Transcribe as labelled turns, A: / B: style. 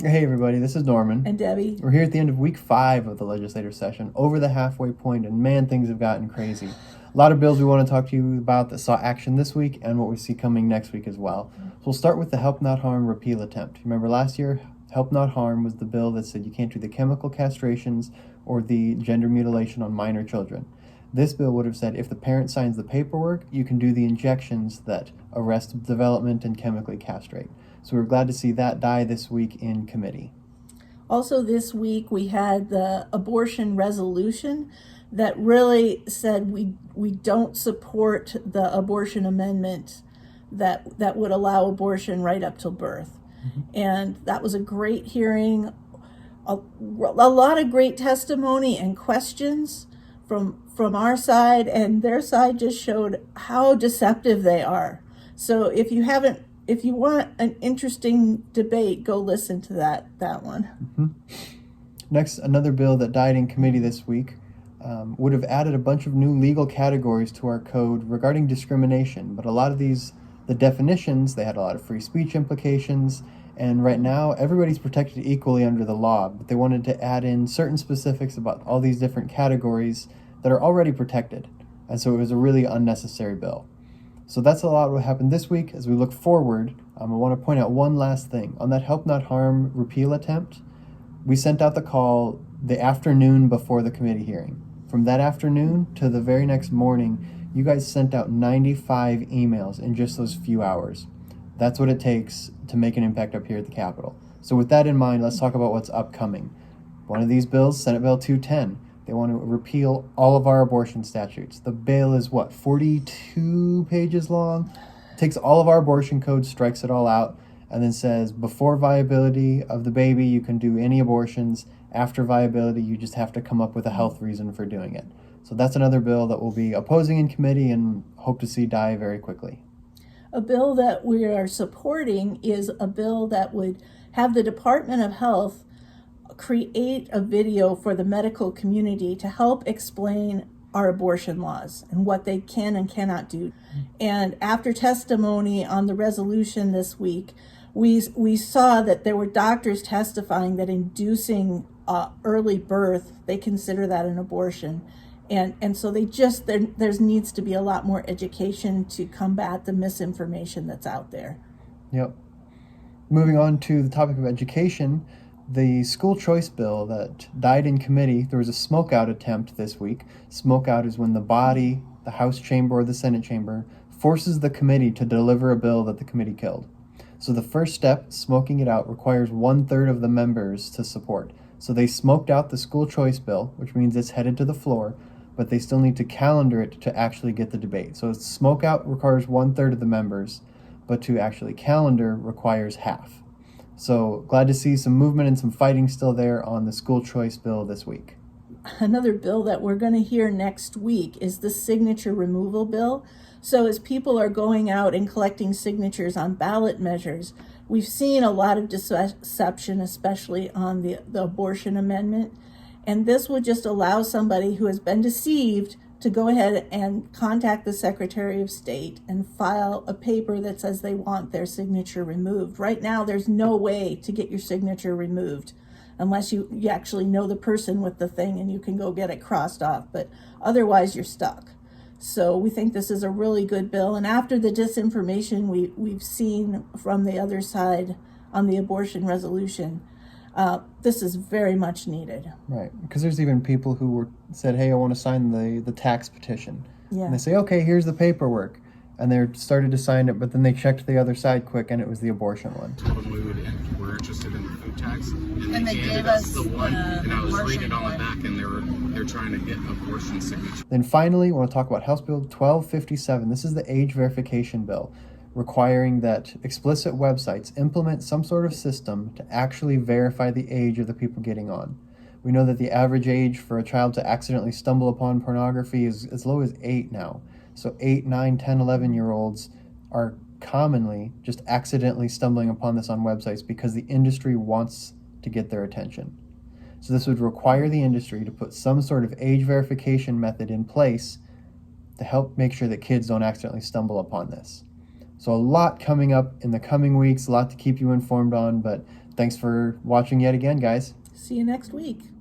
A: Hey everybody, this is Norman.
B: And Debbie.
A: We're here at the end of week 5 of the legislative session, over the halfway point, and man, things have gotten crazy. A lot of bills we want to talk to you about that saw action this week and what we see coming next week as well. So we'll start with the Help Not Harm repeal attempt. Remember last year, Help Not Harm was the bill that said you can't do the chemical castrations or the gender mutilation on minor children. This bill would have said if the parent signs the paperwork, you can do the injections that arrest development and chemically castrate. So we're glad to see that die this week in committee.
B: Also this week we had the abortion resolution that really said we don't support the abortion amendment that would allow abortion right up till birth. Mm-hmm. And that was a great hearing, a lot of great testimony and questions from our side, and their side just showed how deceptive they are. So if you want an interesting debate, go listen to that one.
A: Mm-hmm. Next, another bill that died in committee this week would have added a bunch of new legal categories to our code regarding discrimination, but a lot of these, the definitions, they had a lot of free speech implications, and right now everybody's protected equally under the law, but they wanted to add in certain specifics about all these different categories that are already protected, and so it was a really unnecessary bill. So that's a lot of what happened this week. As we look forward, I want to point out one last thing. On that Help Not Harm repeal attempt, we sent out the call the afternoon before the committee hearing. From that afternoon to the very next morning, you guys sent out 95 emails in just those few hours. That's what it takes to make an impact up here at the Capitol. So with that in mind, let's talk about what's upcoming. One of these bills, Senate Bill 210, they want to repeal all of our abortion statutes. The bill is 42 pages long? Takes all of our abortion codes, strikes it all out, and then says before viability of the baby, you can do any abortions. After viability, you just have to come up with a health reason for doing it. So that's another bill that we'll be opposing in committee and hope to see die very quickly.
B: A bill that we are supporting is a bill that would have the Department of Health create a video for the medical community to help explain our abortion laws and what they can and cannot do. And after testimony on the resolution this week, we saw that there were doctors testifying that inducing early birth, they consider that an abortion. And so there needs to be a lot more education to combat the misinformation that's out there.
A: Yep. Moving on to the topic of education, the school choice bill that died in committee, there was a smokeout attempt this week. Smokeout is when the body, the House chamber or the Senate chamber, forces the committee to deliver a bill that the committee killed. So the first step, smoking it out, requires 1/3 of the members to support. So they smoked out the school choice bill, which means it's headed to the floor, but they still need to calendar it to actually get the debate. So smoke out requires 1/3 of the members, but to actually calendar requires half. So glad to see some movement and some fighting still there on the school choice bill this week.
B: Another bill that we're going to hear next week is the signature removal bill. So as people are going out and collecting signatures on ballot measures, we've seen a lot of deception, especially on the abortion amendment. And this would just allow somebody who has been deceived to go ahead and contact the Secretary of State and file a paper that says they want their signature removed. Right now, there's no way to get your signature removed unless you actually know the person with the thing and you can go get it crossed off, but otherwise you're stuck. So we think this is a really good bill. And after the disinformation we've seen from the other side on the abortion resolution, this is very much needed.
A: Right, because there's even people who said, hey, I want to sign the tax petition.
B: Yeah.
A: And they say, okay, here's the paperwork. And they started to sign it, but then they checked the other side quick, and it was the abortion one.
C: When we were interested in the food tax,
D: and they gave us
C: the one, and I was reading on the
D: one.
C: back, and they're trying to get abortion signatures.
A: Then finally, we want to talk about House Bill 1257. This is the age verification bill, requiring that explicit websites implement some sort of system to actually verify the age of the people getting on. We know that the average age for a child to accidentally stumble upon pornography is as low as 8 now. So 8, 9, 10, 11-year-olds are commonly just accidentally stumbling upon this on websites because the industry wants to get their attention. So this would require the industry to put some sort of age verification method in place to help make sure that kids don't accidentally stumble upon this. So a lot coming up in the coming weeks, a lot to keep you informed on, but Thanks for watching yet again, guys.
B: See you next week.